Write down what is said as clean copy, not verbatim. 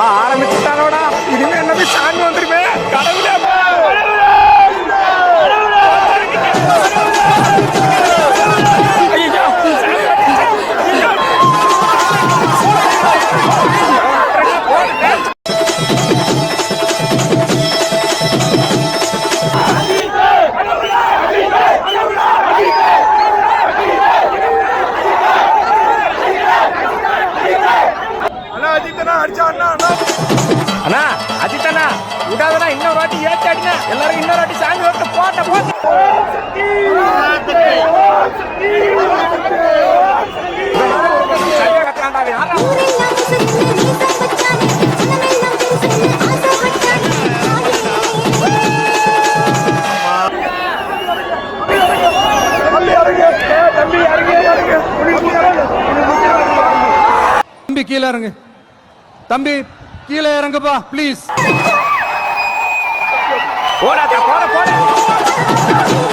ஆரம்பிச்சுட்டானோடா, இனிமே என்ன போய் சாமி வந்துருமே. கடவுளே அண்ணா, அஜித்தண்ணா விடாதண்ணா, இன்னொரு வாட்டி ஏற்றி அடினா எல்லாரும் இன்னொரு வாட்டி சாமி வரட்டு போட்ட போட்ட. தம்பி கீழே இறங்கு, தம்பி கீழே இறங்குப்பா ப்ளீஸ். போட போட போட.